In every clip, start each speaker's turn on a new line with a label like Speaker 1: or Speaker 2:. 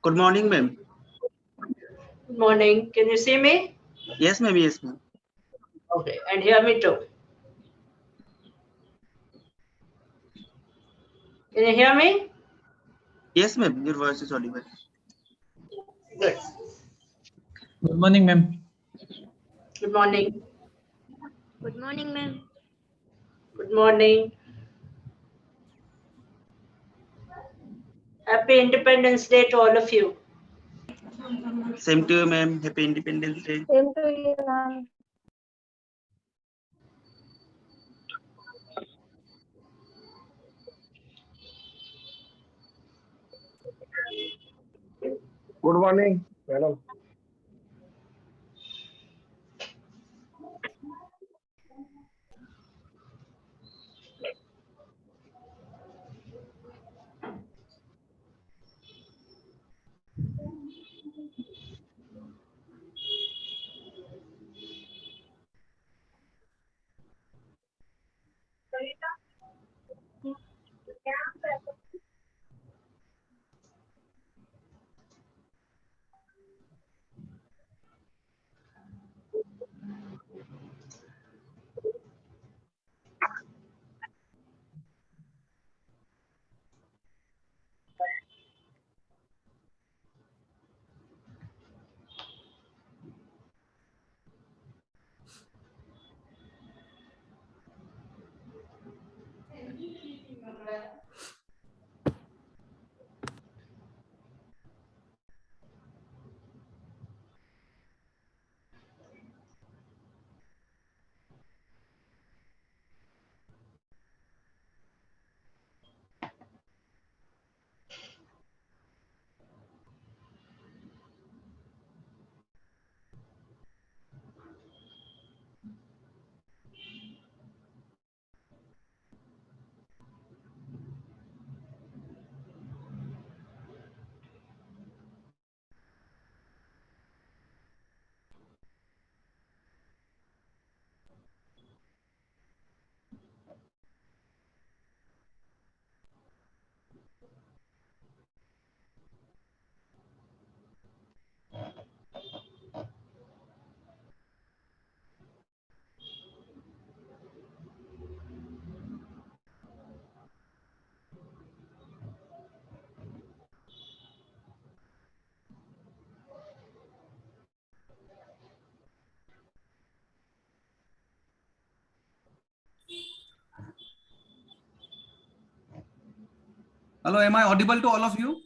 Speaker 1: Good morning, ma'am.
Speaker 2: Good morning. Can you see me?
Speaker 1: Yes, ma'am. Yes, ma'am.
Speaker 2: Okay, and hear me too. Can you hear me?
Speaker 1: Yes, ma'am. Your voice is audible.
Speaker 2: Good.
Speaker 3: Good morning, ma'am.
Speaker 2: Good morning.
Speaker 4: Good morning, ma'am.
Speaker 2: Good morning. Happy Independence Day to all of you.
Speaker 1: Same to you, ma'am. Happy Independence Day.
Speaker 4: Same to you, ma'am.
Speaker 5: Good morning, madam.
Speaker 6: Hello, am I audible to all of you?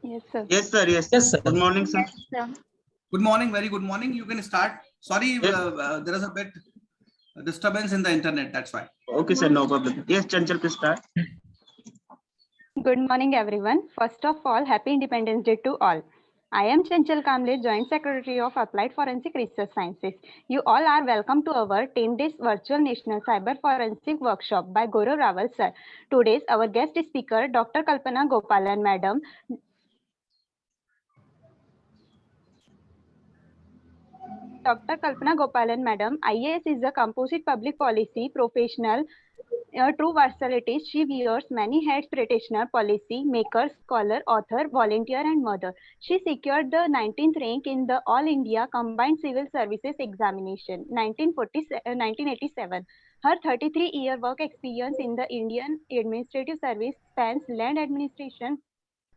Speaker 4: Yes, sir.
Speaker 1: Yes, sir. Yes,
Speaker 3: Yes,
Speaker 1: sir.
Speaker 3: sir.
Speaker 1: Good morning, sir.
Speaker 4: Yes, sir.
Speaker 6: Good morning, very good morning. You can start. Sorry,
Speaker 1: Yes.
Speaker 6: there is a bit disturbance in the internet, that's why.
Speaker 1: Okay, sir. No problem. Yes, Chanchal, please start.
Speaker 4: Good morning, everyone. First of all, Happy Independence Day to all. I am Chanchal Kamble, Joint Secretary of Applied Forensic Research Sciences. You all are welcome to our 10 days virtual National Cyber Forensic Workshop by Gaurav Rawal, sir. Today's our guest speaker, Dr. Kalpana Gopalan, madam. Dr. Kalpana Gopalan, madam, IAS is a composite public policy professional. A true versatility, she wears many hats: practitioner, policy maker, scholar, author, volunteer, and mother. She secured the 19th rank in the All India Combined Civil Services Examination 1987. Her 33-year work experience in the Indian Administrative Service spans land administration,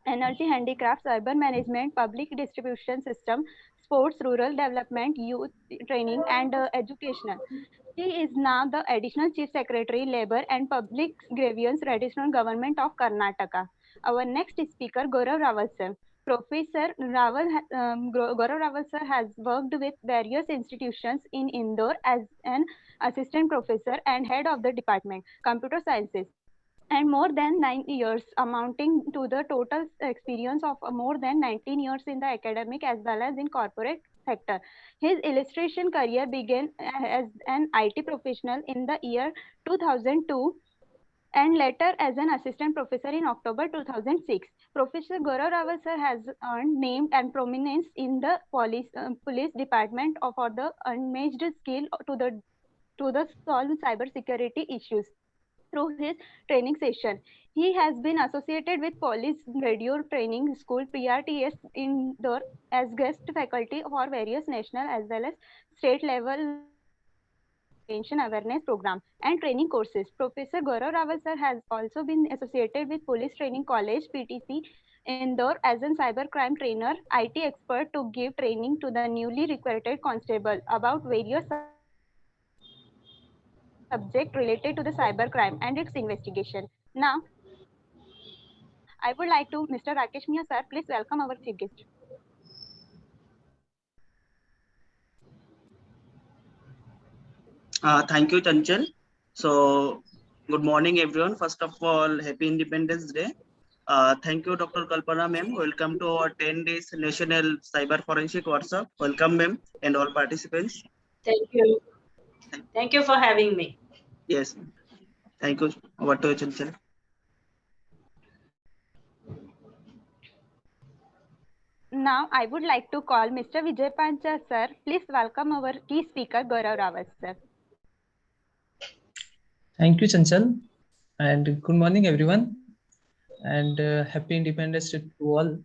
Speaker 4: energy handicrafts, urban management, public distribution system, sports, rural development, youth training, and educational. He is now the Additional Chief Secretary, Labour and Public Grievance, Traditional Government of Karnataka. Our next speaker, Gaurav Rawal sir. Professor Gaurav Rawal sir has worked with various institutions in Indore as an assistant professor and head of the department, Computer Sciences, and more than 9 years, amounting to the total experience of more than 19 years in the academic as well as in corporate sector. His illustration career began as an IT professional in the year 2002 and later as an assistant professor in October 2006. Professor Gaurav Rawal sir has earned name and prominence in the police department for the unmatched skill to the solve cyber security issues through his training session. He has been associated with Police Radio Training School PRTS Indore as guest faculty for various national as well as state level prevention awareness program and training courses. Professor Gaurav Rawal sir has also been associated with Police Training College PTC Indore as a cybercrime trainer, IT expert to give training to the newly recruited constable about various subjects related to the cybercrime and its investigation. Now, I would like to Mr. Rakesh Mia sir, please welcome our chief guest.
Speaker 1: Thank you, Chanchal. So, good morning, everyone. First of all, happy Independence Day. Thank you, Dr. Kalpana ma'am. Welcome to our 10 days National Cyber Forensic Workshop. Welcome, ma'am, and all participants.
Speaker 2: Thank you. Thank you for having me.
Speaker 1: Yes. Thank you. Over to you, Chanchal.
Speaker 4: Now, I would like to call Mr. Vijay Pancha sir. Please welcome our key speaker, Gaurav Rawal sir.
Speaker 3: Thank you, Chanchal. And good morning, everyone. And happy Independence Day to all.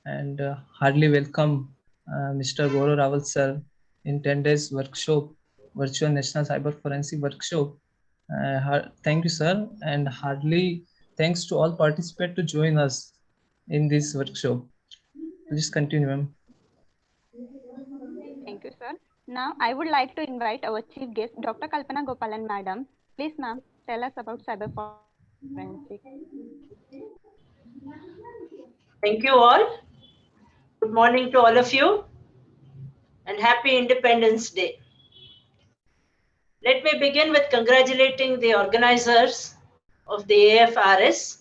Speaker 3: And heartily welcome Mr. Gaurav Rawal sir in 10 days workshop, Virtual National Cyber Forensic Workshop. Thank you, sir. And heartily thanks to all participants to join us in this workshop. Please continue, ma'am.
Speaker 4: Thank you, sir. Now, I would like to invite our chief guest, Dr. Kalpana Gopalan, madam. Please, ma'am, tell us about cyber forensic.
Speaker 2: Thank you all. Good morning to all of you and happy Independence Day. Let me begin with congratulating the organizers of the AFRS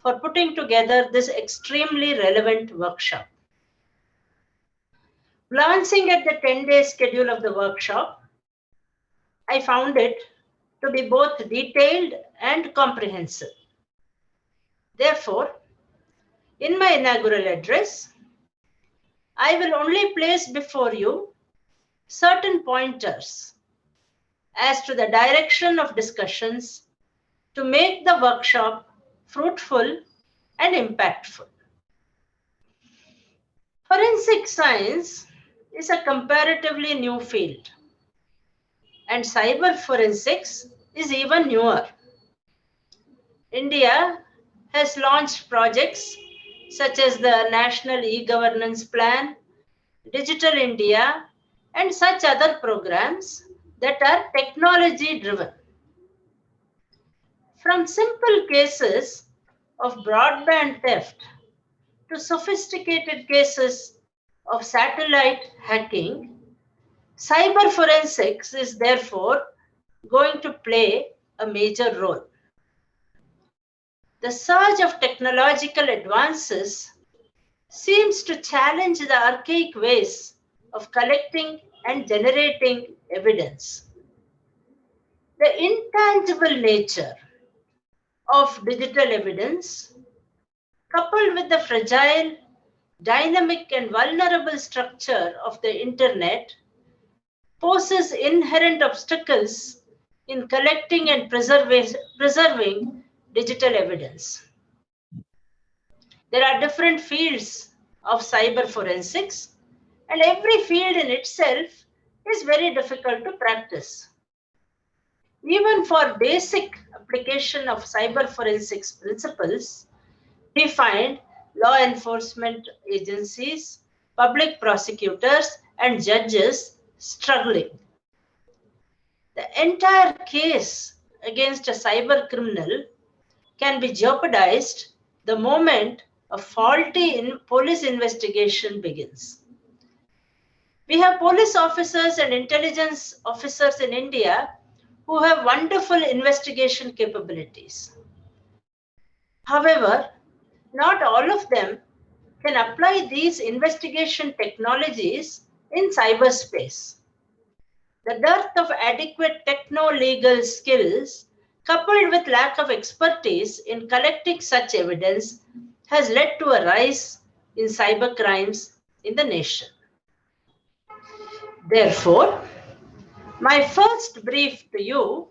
Speaker 2: for putting together this extremely relevant workshop. Glancing at the 10-day schedule of the workshop, I found it to be both detailed and comprehensive. Therefore, in my inaugural address, I will only place before you certain pointers as to the direction of discussions to make the workshop fruitful and impactful. Forensic science is a comparatively new field, and cyber forensics is even newer. India has launched projects such as the National E-Governance Plan, Digital India, and such other programs that are technology-driven. From simple cases of broadband theft to sophisticated cases of satellite hacking, cyber forensics is therefore going to play a major role. The surge of technological advances seems to challenge the archaic ways of collecting and generating evidence. The intangible nature of digital evidence, coupled with the fragile, dynamic, and vulnerable structure of the internet, poses inherent obstacles in collecting and preserving digital evidence. There are different fields of cyber forensics, and every field in itself is very difficult to practice. Even for basic application of cyber forensics principles, we find law enforcement agencies, public prosecutors, and judges struggling. The entire case against a cyber criminal can be jeopardized the moment a faulty police investigation begins. We have police officers and intelligence officers in India who have wonderful investigation capabilities. However, not all of them can apply these investigation technologies in cyberspace. The dearth of adequate techno-legal skills, coupled with lack of expertise in collecting such evidence, has led to a rise in cyber crimes in the nation. Therefore, my first brief to you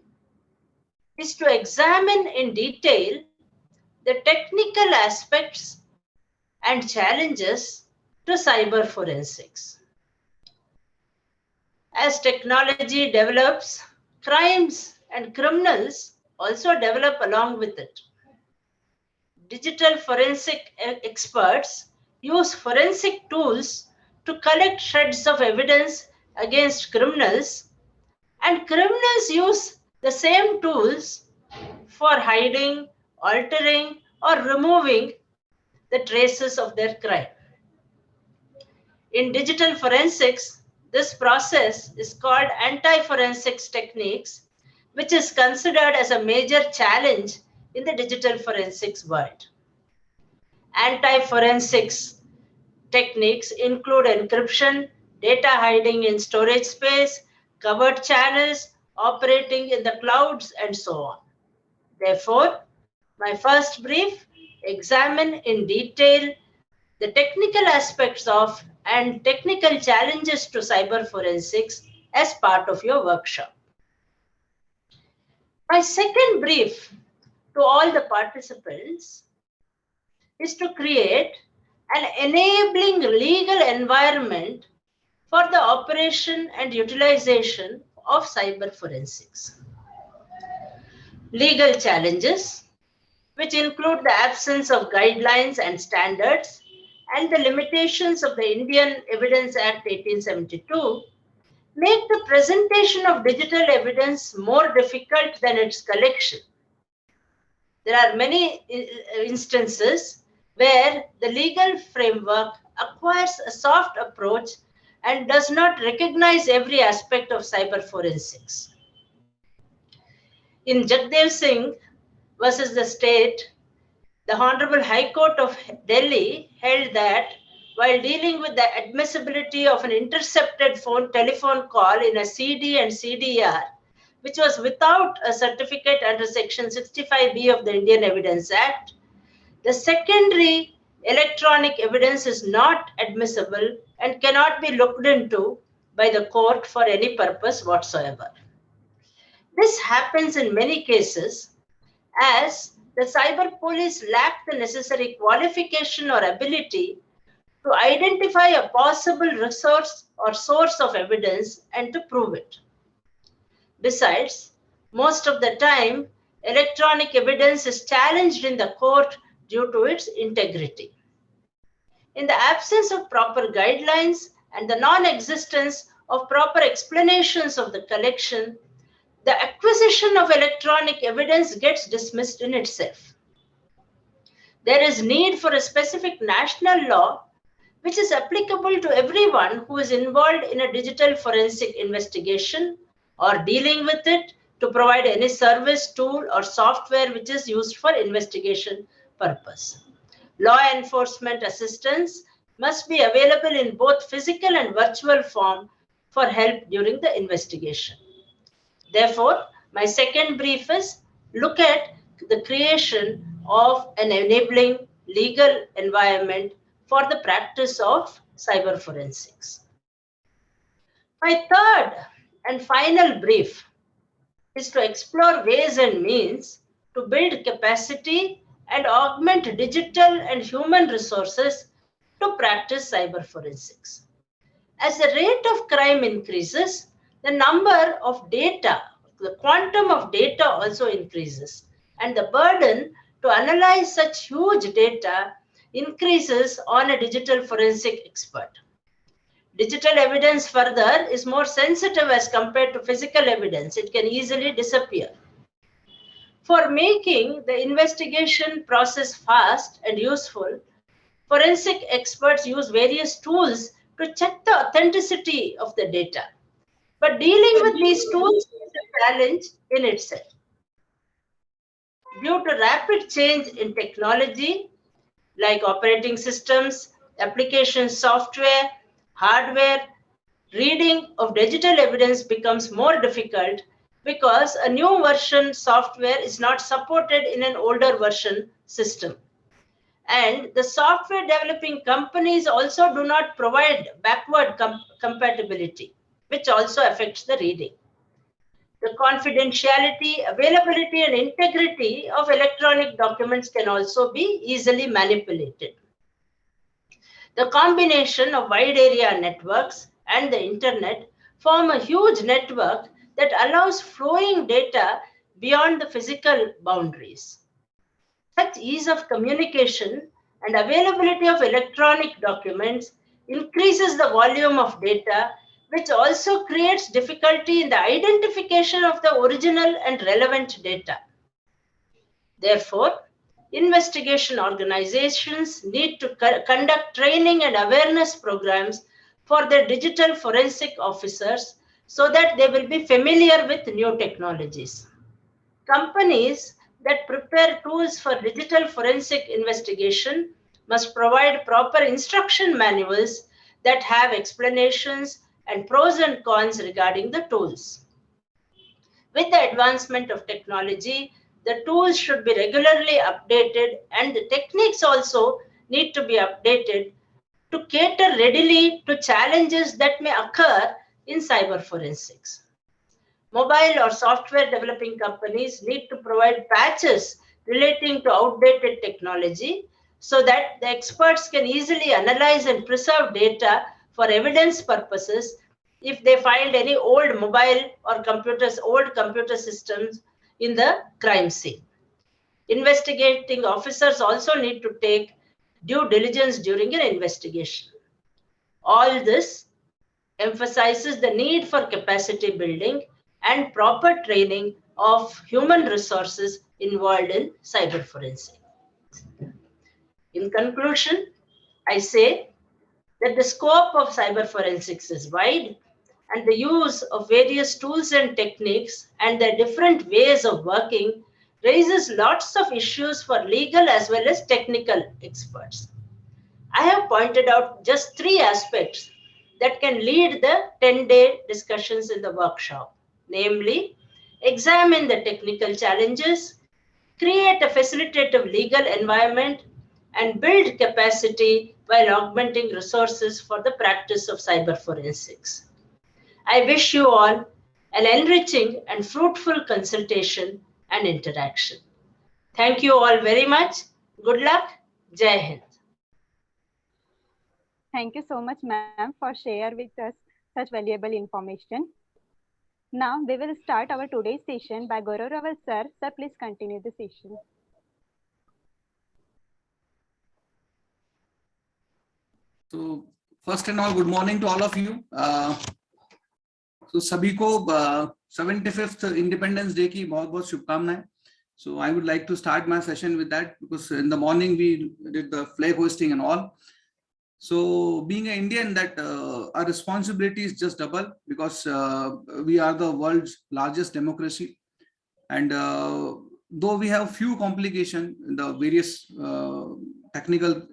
Speaker 2: is to examine in detail the technical aspects and challenges to cyber forensics. As technology develops, crimes and criminals also develop along with it. Digital forensic experts use forensic tools to collect shreds of evidence against criminals, and criminals use the same tools for hiding, altering, or removing the traces of their crime. In digital forensics, this process is called anti-forensics techniques, which is considered as a major challenge in the digital forensics world. Anti-forensics techniques include encryption, data hiding in storage space, covered channels, operating in the clouds, and so on. Therefore, my first brief examine in detail the technical aspects of and technical challenges to cyber forensics as part of your workshop. My second brief to all the participants is to create an enabling legal environment for the operation and utilization of cyber forensics. Legal challenges, which include the absence of guidelines and standards and the limitations of the Indian Evidence Act 1872, make the presentation of digital evidence more difficult than its collection. There are many instances where the legal framework acquires a soft approach and does not recognize every aspect of cyber forensics. In Jagdev Singh versus the state, the Honorable High Court of Delhi held that while dealing with the admissibility of an intercepted telephone call in a CD and CDR, which was without a certificate under Section 65B of the Indian Evidence Act, the secondary electronic evidence is not admissible and cannot be looked into by the court for any purpose whatsoever. This happens in many cases as the cyber police lack the necessary qualification or ability to identify a possible resource or source of evidence and to prove it. Besides, most of the time, electronic evidence is challenged in the court due to its integrity. In the absence of proper guidelines and the non-existence of proper explanations of the collection, the acquisition of electronic evidence gets dismissed in itself. There is need for a specific national law which is applicable to everyone who is involved in a digital forensic investigation or dealing with it to provide any service, tool, or software which is used for investigation purpose. Law enforcement assistance must be available in both physical and virtual form for help during the investigation. Therefore, my second brief is look at the creation of an enabling legal environment for the practice of cyber forensics. My third and final brief is to explore ways and means to build capacity and augment digital and human resources to practice cyber forensics. As the rate of crime increases, the number of data, the quantum of data also increases, and the burden to analyze such huge data increases on a digital forensic expert. Digital evidence further is more sensitive as compared to physical evidence. It can easily disappear. For making the investigation process fast and useful, forensic experts use various tools to check the authenticity of the data. But dealing with these tools is a challenge in itself. Due to rapid change in technology, like operating systems, application software, hardware, reading of digital evidence becomes more difficult because a new version software is not supported in an older version system. And the software developing companies also do not provide backward compatibility, which also affects the reading. The confidentiality, availability, and integrity of electronic documents can also be easily manipulated. The combination of wide area networks and the internet form a huge network that allows flowing data beyond the physical boundaries. Such ease of communication and availability of electronic documents increases the volume of data, which also creates difficulty in the identification of the original and relevant data. Therefore, investigation organizations need to conduct training and awareness programs for their digital forensic officers so that they will be familiar with new technologies. Companies that prepare tools for digital forensic investigation must provide proper instruction manuals that have explanations and pros and cons regarding the tools. With the advancement of technology, the tools should be regularly updated and the techniques also need to be updated to cater readily to challenges that may occur in cyber forensics. Mobile or software developing companies need to provide patches relating to outdated technology so that the experts can easily analyze and preserve data for evidence purposes if they find any old mobile or old computer systems in the crime scene. Investigating officers also need to take due diligence during an investigation. All this emphasizes the need for capacity building and proper training of human resources involved in cyber forensics. In conclusion, I say that the scope of cyber forensics is wide and the use of various tools and techniques and their different ways of working raises lots of issues for legal as well as technical experts. I have pointed out just 3 aspects that can lead the 10-day discussions in the workshop, namely, examine the technical challenges, create a facilitative legal environment, and build capacity while augmenting resources for the practice of cyber forensics. I wish you all an enriching and fruitful consultation and interaction. Thank you all very much. Good luck. Jai Hind.
Speaker 4: Thank you so much, ma'am, for sharing with us such valuable information. Now we will start our today's session by Gaurav Rawal sir. Sir, please continue the session.
Speaker 6: So first and all, good morning to all of you. So सभी को 75th Independence Day की बहुत-बहुत शुभकामनाएं. So I would like to start my session with that because in the morning we did the flag hoisting and all. So being an Indian, that our responsibility is just double because we are the world's largest democracy, and though we have few complications in the various technical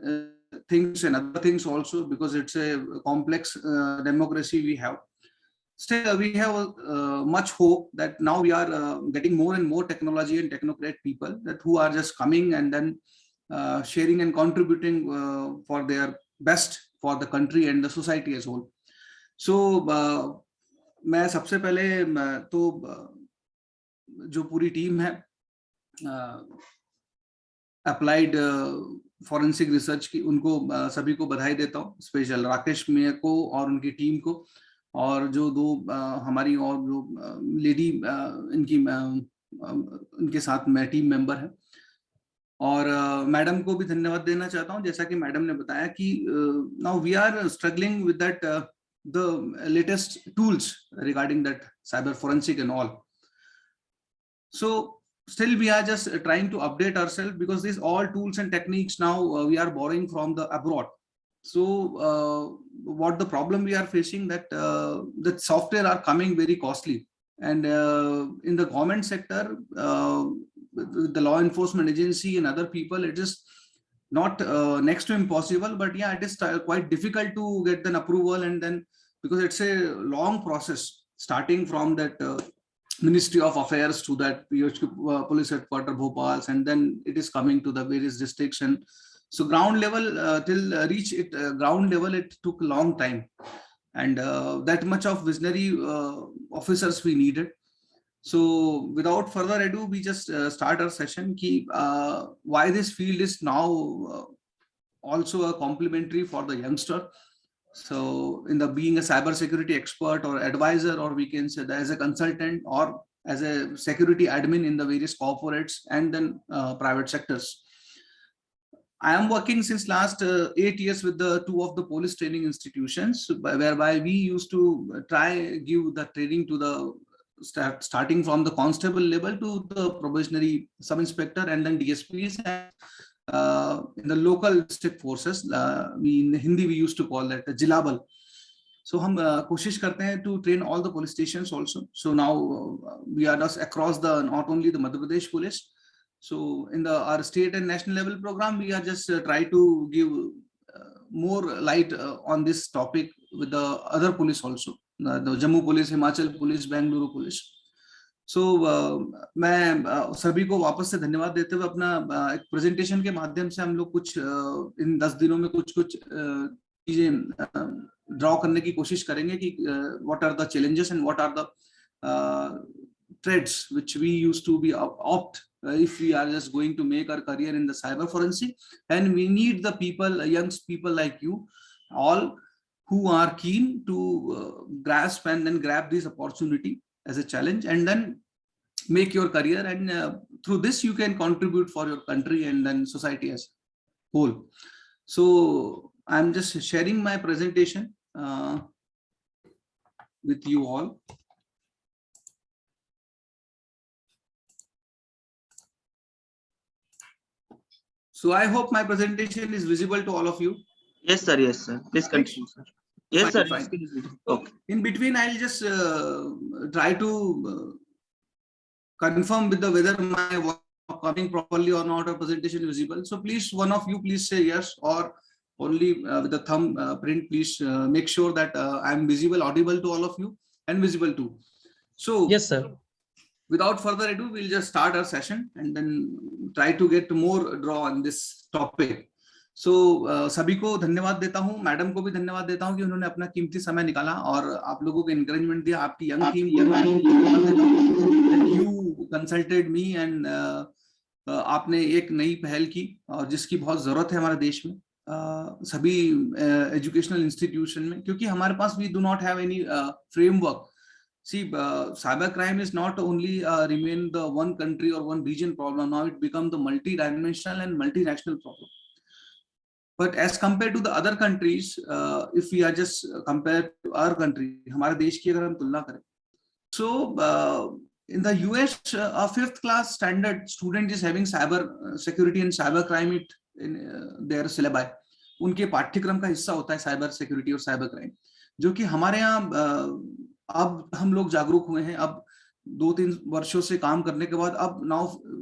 Speaker 6: things and other things also, because it's a complex democracy we have, still we have much hope that now we are getting more and more technology and technocrat people that who are just coming and then sharing and contributing for their best for the country and the society as whole. So मैं सबसे पहले तो जो पूरी team है applied forensic research की, उनको सभी को बधाई देता हूँ, स्पेशल राकेश मिया को और उनकी टीम को, और जो 2 हमारी और जो लेडी इनके साथ में टीम मेंबर है, और मैडम को भी धन्यवाद देना चाहता हूं. जैसा कि मैडम ने बताया कि now we are struggling with that the latest tools regarding that cyber forensic and all. So still we are just trying to update ourselves because these all tools and techniques now we are borrowing from the abroad. So what the problem we are facing, that that software are coming very costly, and in the government sector, the law enforcement agency and other people, it is not next to impossible, but yeah, it is quite difficult to get an approval, and then because it's a long process starting from that Ministry of Affairs to that PHQ police headquarter Bhopal, and then it is coming to the various districts, and so ground level till reach it ground level it took a long time, and that much of visionary officers we needed. So without further ado, we just start our session. Why this field is now also a complementary for the youngster. So in the being a cyber security expert or advisor, or we can say that as a consultant or as a security admin in the various corporates and then private sectors. I am working since last 8 years with the 2 of the police training institutions, whereby we used to try give the training to the starting from the constable level to the probationary sub inspector and then DSPs in the local district forces. In Hindi we used to call that Jila Bal. So हम कोशिश करते हैं to train all the police stations also. So now we are just across the not only the Madhya Pradesh police. So in the our state and national level program, we are just try to give more light on this topic with the other police also, the Jammu police, Himachal police, Bengaluru police. So मैं सभी को वापस से धन्यवाद देते हुए अपना एक प्रेजेंटेशन के माध्यम से हम लोग कुछ इन 10 दिनों में कुछ चीजें ड्रॉ करने की कोशिश करेंगे कि what are the challenges and what are the threats which we used to be opt if we are just going to make our career in the cyber forensic, and we need the people, young people like you all who are keen to grasp and then grab this opportunity as a challenge and then make your career, and through this you can contribute for your country and then society as whole. So I'm just sharing my presentation with you all. So I hope my presentation is visible to all of you.
Speaker 1: Yes, sir. Yes, sir. Please continue, sir. Yes, sir.
Speaker 6: Fine.
Speaker 1: Okay.
Speaker 6: In between, I'll just try to confirm with the whether my work coming properly or not, or presentation is visible. So please, one of you, please say yes, or only with the thumb print, please make sure that I'm visible, audible to all of you, and visible too. So
Speaker 3: Yes, sir.
Speaker 6: without further ado, we'll just start our session and then try to get more draw on this topic. So सभी को धन्यवाद देता हूँ, madam को भी धन्यवाद देता हूँ कि उन्होंने अपना कीमती समय निकाला और आप लोगों को एनकरेजमेंट दिया, आपकी यंग टीम को यू कंसल्टेड मी एंड आपने एक नई पहल की और जिसकी बहुत जरूरत है हमारे देश में सभी एजुकेशनल इंस्टीट्यूशन में, क्योंकि हमारे पास we do not have any framework. See, cyber crime is not only remain the one country or one region problem. Now it become the multi-dimensional and multinational problem. But as compared to the other countries, if we are just compared to our country, हमारे देश की अगर हम तुलना करें, so in the US, a 5th class standard student is having cyber security and cyber crime in their syllabi. उनके पाठ्यक्रम का हिस्सा होता है cyber security और cyber crime, जो कि हमारे यहाँ अब हम लोग जागरूक हुए हैं. अब 2-3 वर्षों से काम करने के बाद अब now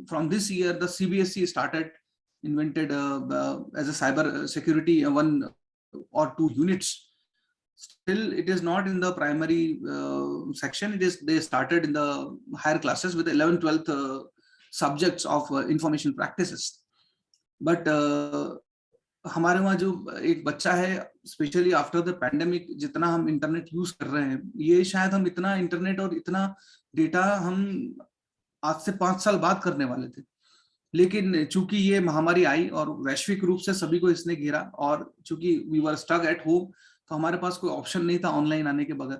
Speaker 6: from this year the CBSE started invented as a cyber security 1 or 2 units. Still it is not in the primary section. They started in the higher classes with 11th 12th subjects of information practices. But हमारे वहाँ जो एक बच्चा है, specially after the pandemic, जितना हम internet use कर रहे हैं, ये शायद हम इतना इंटरनेट और इतना डेटा हम आज से 5 साल बाद करने वाले थे. लेकिन चूंकि ये महामारी आई और वैश्विक रूप से सभी को इसने घेरा, और चूंकि we were stuck at home, तो हमारे पास कोई ऑप्शन नहीं था ऑनलाइन आने के बगैर.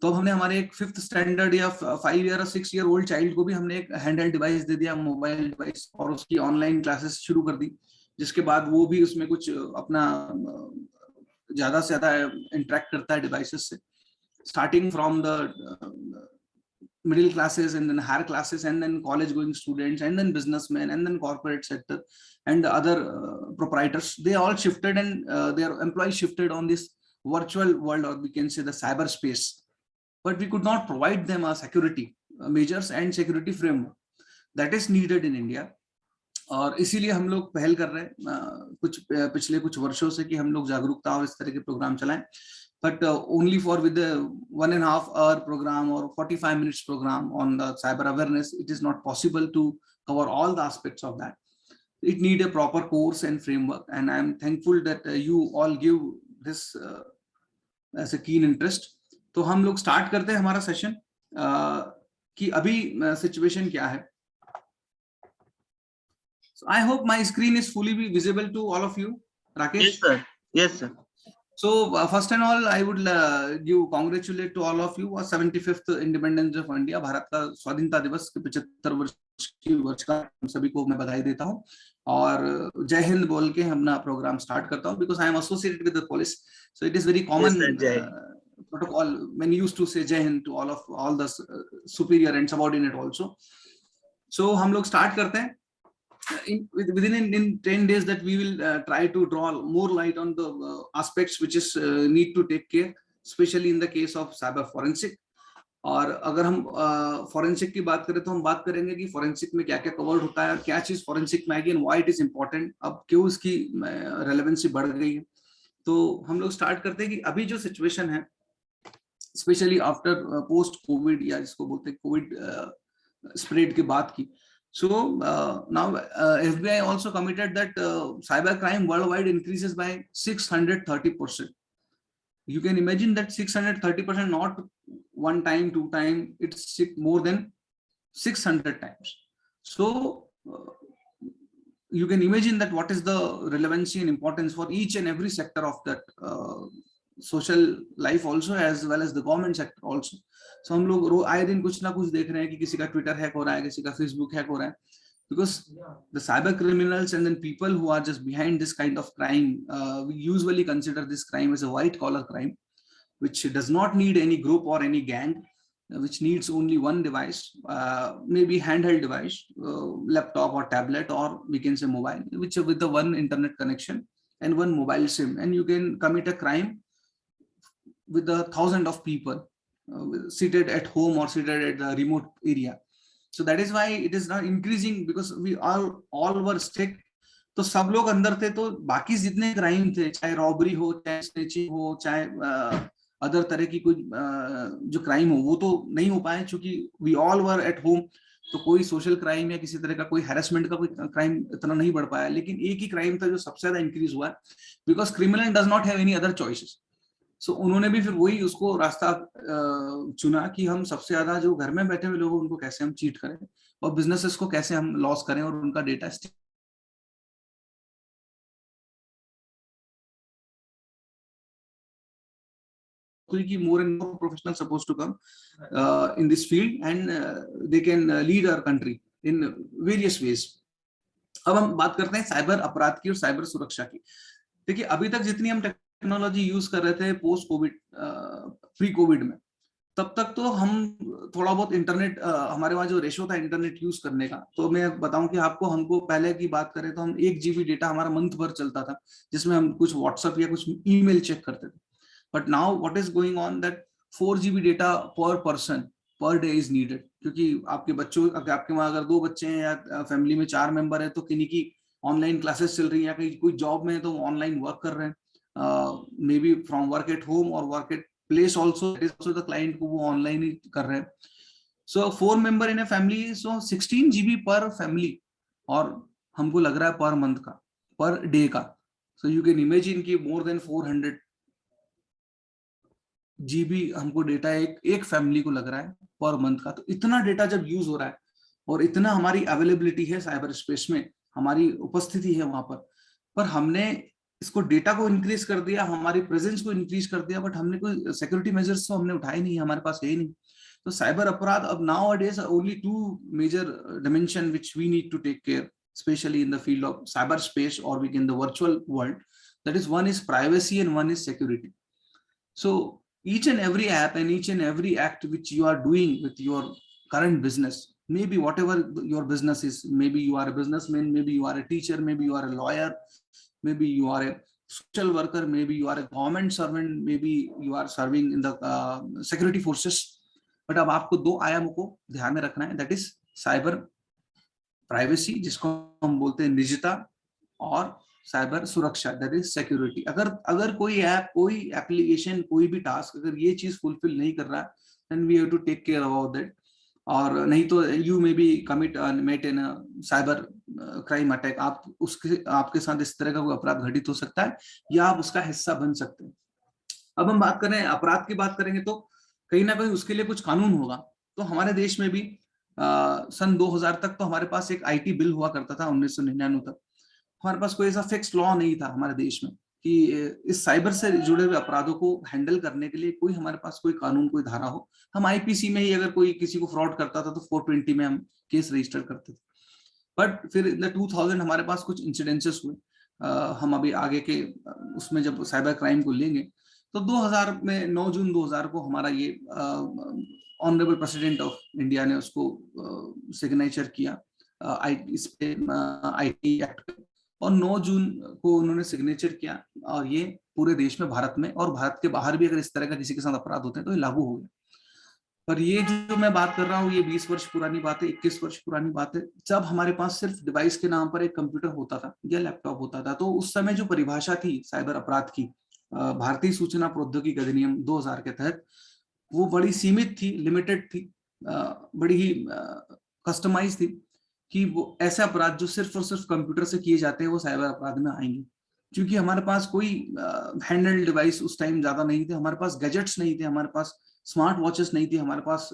Speaker 6: तो अब हमने हमारे एक 5th स्टैंडर्ड या 5 ईयर 6 ईयर ओल्ड चाइल्ड को भी हमने एक हैंडहेल्ड डिवाइस दे दिया, मोबाइल डिवाइस, और उसकी ऑनलाइन क्लासेस शुरू कर दी, जिसके बाद वो भी उसमें कुछ अपना ज्यादा से ज्यादा इंटरेक्ट करता है डिवाइसेस से, starting from the middle classes and then higher classes and then college going students and then businessmen and then corporate sector and the other proprietors. They all shifted and their employees shifted on this virtual world, or we can say the cyberspace. But we could not provide them a security measures and security framework that is needed in India. और इसीलिए हम लोग पहल कर रहे हैं पिछले कुछ वर्षों से कि हम लोग जागरूकता और इस तरह के प्रोग्राम चलाएं. But only for with the 1.5 hour program or 45 minutes program on the cyber awareness, it is not possible to cover all the aspects of that. It need a proper course and framework, and I am thankful that you all give this as a keen interest. तो हम लोग start करते हैं हमारा session. कि अभी situation क्या है. So I hope my screen is fully visible to all of you. Rakesh?
Speaker 1: Yes, sir. Yes, sir.
Speaker 6: So first and all, I would give congratulate to all of you on 75th Independence of India. Bharat का स्वाधीनता दिवस के 75 वर्ष की वर्ष का सभी को मैं बधाई देता हूँ और जय हिंद बोल के अपना प्रोग्राम स्टार्ट करता हूँ because I am associated with the police, so it is very common protocol when you used to say jai hind to all the superior and subordinate also. So हम लोग start करते हैं. Within 10 days that we will try to draw more light on the aspects which is need to take care, especially in the case of cyber forensic. और अगर हम forensic की बात करें तो हम बात करेंगे कि forensic में क्या क्या covered होता है और क्या चीज forensic में आएगी and why it is important, अब क्यों इसकी relevancy बढ़ गई है. तो हम लोग start करते हैं कि अभी जो situation है, especially after post COVID या जिसको बोलते हैं COVID spread के बाद की. So now FBI also committed that cyber crime worldwide increases by 630%. You can imagine that 630%, not one time, two time, it's more than 600 times. So you can imagine that what is the relevancy and importance for each and every sector of that social life also as well as the government sector also. So हम लोग आए दिन कुछ ना कुछ देख रहे हैं कि किसी का ट्विटर हैक हो रहा है, किसी का फेसबुक हैक हो रहा है, because the cyber criminals and then people who are just behind this kind of crime, we usually consider this crime as a white collar crime, which does not need any group or any gang, which needs only one device, maybe handheld device, laptop or tablet, or we can say mobile, which with the one internet connection and one mobile SIM, and you can commit a crime with 1,000 of people seated at home or seated at the remote area. So that is why it is not increasing, because we all were stuck. तो सब लोग अंदर थे, तो बाकी जितने crime थे, चाहे रॉबरी हो, चाहे स्नेचिंग हो, चाहे अदर तरह की कोई जो क्राइम हो, वो तो नहीं हो पाए क्योंकि we all were at home. तो कोई सोशल क्राइम या किसी तरह का कोई हैरेसमेंट का कोई क्राइम इतना नहीं बढ़ पाया. लेकिन एक ही क्राइम था जो सबसे ज्यादा इंक्रीज हुआ है, because criminal does not have any other choices. So उन्होंने भी फिर वही उसको रास्ता चुना कि हम सबसे ज्यादा जो घर में बैठे हुए लोग उनको कैसे हम चीट करें और बिजनेसेस को कैसे हम लॉस करें और उनका data more and more professionals supposed to come in this field, and they can lead our country in various ways. अब हम बात करते हैं साइबर अपराध की और साइबर सुरक्षा की. देखिए, अभी तक जितनी हम टेक्नोलॉजी यूज कर रहे थे पोस्ट कोविड, प्री कोविड में, तब तक तो हम थोड़ा बहुत इंटरनेट, हमारे वहाँ जो रेशो था इंटरनेट यूज करने का, तो मैं बताऊं कि हमको पहले की बात करें तो हम 1 GB डेटा हमारा मंथ भर चलता था, जिसमें हम कुछ व्हाट्सएप या कुछ ईमेल चेक करते थे. But now what is going on that 4 GB data per person per day is needed, क्योंकि आपके बच्चों, आपके वहाँ अगर 2 बच्चे हैं या फैमिली में 4 मेंबर है, तो किन्हीं की ऑनलाइन क्लासेस चल रही है या कहीं कोई जॉब में है तो ऑनलाइन वर्क कर रहे हैं, maybe from work at home और work at place also the client को वो ऑनलाइन ही कर रहे हैं. So 4 member in a family, so 16 GB पर फैमिली, और हमको लग रहा है पर मंथ का, पर डे का. सो यू कैन इमेजिन कि मोर देन 400 GB हमको डेटा एक फैमिली को लग रहा है पर मंथ का. तो इतना डेटा जब यूज हो रहा है और इतना हमारी अवेलेबिलिटी है साइबर स्पेस में, हमारी उपस्थिति है वहां पर हमने इसको डेटा को इंक्रीज कर दिया, हमारी प्रेजेंस को इंक्रीज कर दिया, बट हमने कोई सिक्योरिटी मेजर्स तो हमने उठाए नहीं, हमारे पास है ही नहीं. तो साइबर अपराध अब nowadays only 2 major dimension which we need to take care, especially in the field of cyberspace or within the virtual world. That is, one is privacy and one is security. So each and every app and each and every act which you are doing with your current business, maybe whatever your business is, maybe you are a businessman, maybe you are a teacher, maybe you are a lawyer, maybe you are a social worker, maybe you are a government servant, maybe you are serving in the security forces. But अब आपको 2 आयामों को ध्यान में रखना है, that is cyber privacy, जिसको हम बोलते हैं निजता, और साइबर सुरक्षा, दैट इज सिक्योरिटी. अगर कोई ऐप, कोई एप्लीकेशन, कोई भी टास्क अगर ये चीज फुलफिल नहीं कर रहा है, then we have to take care about that. और नहीं तो you may be met in cyber crime attack, आपके साथ इस तरह का कोई अपराध घटित हो सकता है या आप उसका हिस्सा बन सकते हैं. अब हम बात करें अपराध की बात करेंगे तो कहीं ना कहीं उसके लिए कुछ कानून होगा, तो हमारे देश में भी सन 2000 तक तो हमारे पास एक आईटी बिल हुआ करता था, 1999 तक हमारे पास कोई ऐसा फिक्स लॉ नहीं था हमारे देश में कि इस साइबर से जुड़े हुए अपराधों को हैंडल करने के लिए कोई हमारे पास कोई कानून, कोई धारा हो। हम आईपीसी में ही अगर कोई किसी को फ्रॉड करता था तो 420 में हम केस रजिस्टर करते थे। बट फिर इन 2000 हमारे पास कुछ इंसिडेंसेस हुए। हम अभी आगे के उसमें जब साइबर क्राइम को लेंगे तो 2000 में 9 जून 2000 को हमारा ये ऑनरेबल प्रेसिडेंट ऑफ इंडिया ने उसको सिग्नेचर किया इस पे आईटी एक्ट, और 9 जून को उन्होंने सिग्नेचर किया और ये पूरे देश में, भारत में और भारत के बाहर भी अगर इस तरह का किसी के साथ अपराध होते हैं तो ये लागू हो गया। पर ये जो मैं बात कर रहा हूँ ये 20 वर्ष पुरानी बात है, 21 वर्ष पुरानी बात है, जब हमारे पास सिर्फ डिवाइस के नाम पर एक कंप्यूटर होता था या लैपटॉप होता था। तो उस समय जो परिभाषा थी साइबर अपराध की भारतीय सूचना प्रौद्योगिकी अधिनियम 2000 के तहत, वो बड़ी सीमित थी, लिमिटेड थी, बड़ी ही कस्टमाइज थी कि वो ऐसे अपराध जो सिर्फ और सिर्फ कंप्यूटर से किए जाते हैं वो साइबर अपराध में आएंगे। क्योंकि हमारे पास कोई हैंडहेल्ड डिवाइस उस टाइम ज्यादा नहीं थे, हमारे पास गैजेट्स नहीं थे, हमारे पास स्मार्ट वॉचेस नहीं थी, हमारे पास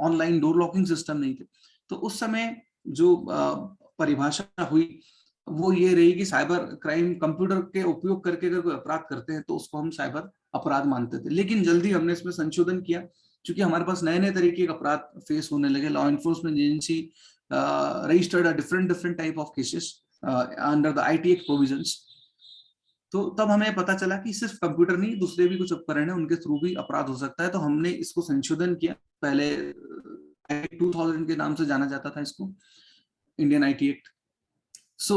Speaker 6: ऑनलाइन डोर लॉकिंग सिस्टम नहीं थे। तो उस समय जो परिभाषा हुई वो ये रही कि साइबर क्राइम कंप्यूटर के उपयोग करके अगर कोई अपराध करते हैं तो उसको हम साइबर अपराध मानते थे। लेकिन जल्दी हमने इसमें संशोधन किया क्योंकि हमारे पास नए नए तरीके के अपराध फेस होने लगे। Law enforcement agency registered a different type of cases under the IT Act provisions। तो तब हमें पता चला कि सिर्फ कंप्यूटर नहीं, दूसरे भी कुछ उपकरण हैं, उनके थ्रू भी अपराध हो सकता है। तो हमने इसको संशोधन किया। पहले 2000 के नाम से जाना जाता था इसको, इंडियन IT एक्ट। सो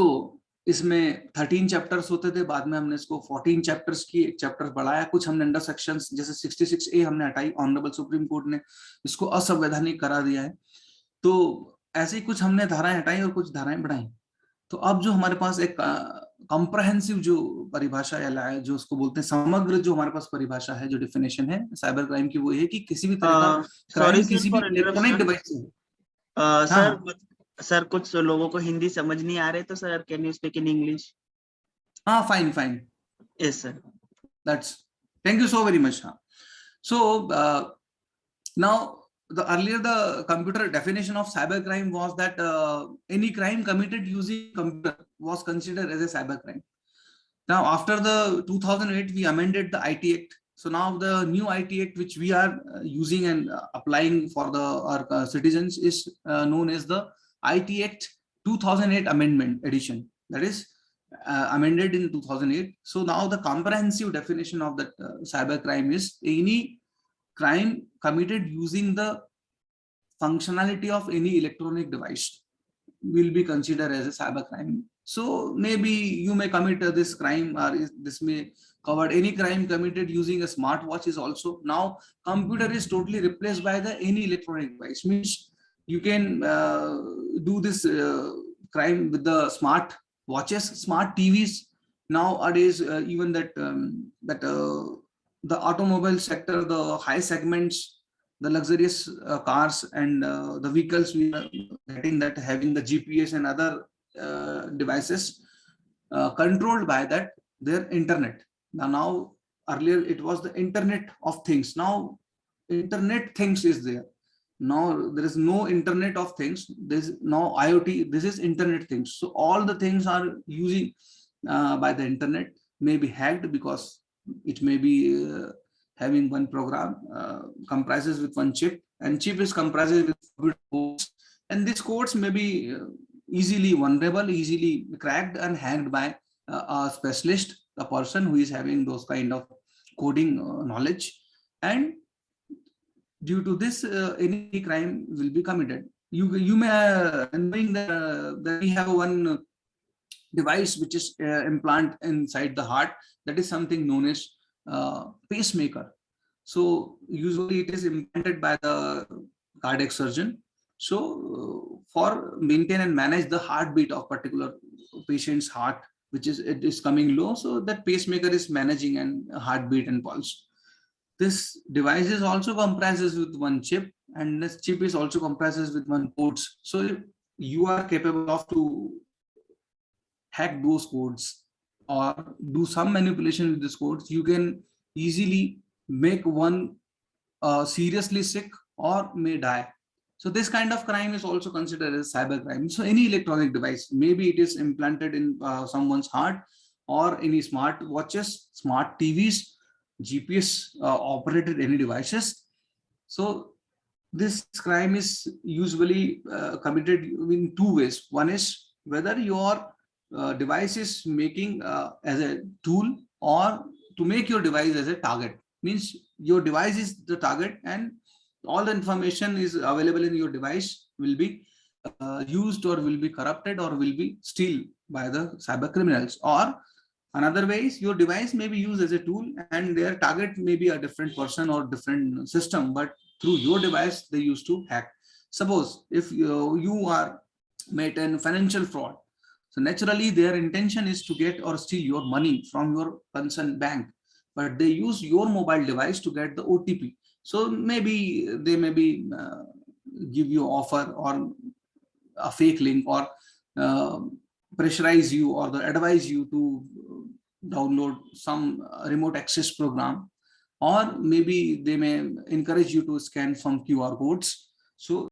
Speaker 6: इसमें 13 चैप्टर्स होते थे, बाद में हमने इसको 14 चैप्टर्स की, एक चैप्टर बढ़ाया। कुछ हमने अंडर सेक्शंस जैसे 66A हमने हटाई, ऑनरेबल सुप्रीम कोर्ट ने इसको असंवैधानिक करा दिया है। तो ऐसे ही कुछ हमने धाराएं हटाई और कुछ धाराएं बढ़ाई। तो अब जो हमारे पास एक कॉम्प्रहेंसिव जो परिभाषा या जो उसको बोलते हैं समग्र जो हमारे पास परिभाषा है, जो डेफिनेशन है साइबर क्राइम की, वो ये कि किसी भी तरह का क्राइम किसी भी इलेक्ट्रॉनिक डिवाइस से।
Speaker 1: सर कुछ लोगों को हिंदी समझ नहीं आ रहे, तो sir can you speak in English?
Speaker 6: हाँ, fine.
Speaker 1: Yes sir,
Speaker 6: that's, thank you so very much. हाँ, so now earlier the computer definition of cyber crime was that any crime committed using computer was considered as a cyber crime. Now after the 2008 we amended the IT Act. So now the new IT Act which we are using and applying for our citizens is known as the IT Act 2008 Amendment Edition, that is amended in 2008. So now the comprehensive definition of that cyber crime is any crime committed using the functionality of any electronic device will be considered as a cyber crime. So maybe you may commit this crime, or this may cover any crime committed using a smartwatch is also. Now computer is totally replaced by the any electronic device, means you can do this crime with the smart watches, smart TVs. Nowadays even that the automobile sector, the high segments, the luxurious cars and the vehicles we are getting, that having the GPS and other devices controlled by that their internet. Now earlier it was the internet of things. Now internet things is there. Now there is no internet of things. There is no IoT. This is internet things. So all the things are using by the internet may be hacked because it may be having one program comprises with one chip, and chip is comprises with codes, and these codes may be easily vulnerable, easily cracked and hacked by a specialist, a person who is having those kind of coding knowledge, and due to this any crime will be committed. You may knowing that we have one device which is implant inside the heart, that is something known as pacemaker. So usually it is implanted by the cardiac surgeon. So for maintain and manage the heartbeat of particular patient's heart, which is it is coming low, so that pacemaker is managing and heartbeat and pulse. This device is also comprises with one chip, and this chip is also comprises with one codes. So if you are capable of to hack those codes or do some manipulation with these codes, you can easily make one seriously sick or may die. So this kind of crime is also considered as cyber crime. So any electronic device, maybe it is implanted in someone's heart, or any smart watches, smart TVs, GPS operated any devices. So this crime is usually committed in two ways. One is whether your device is making as a tool, or to make your device as a target. Means your device is the target, and all the information is available in your device will be used, or will be corrupted, or will be stolen by the cyber criminals. Or another way is your device may be used as a tool, and their target may be a different person or different system, but through your device they used to hack. Suppose if you are made in financial fraud, so naturally their intention is to get or steal your money from your concerned bank, but they use your mobile device to get the OTP. So maybe they maybe give you offer, or a fake link, or pressurize you, or advise you to download some remote access program, or maybe they may encourage you to scan some QR codes. So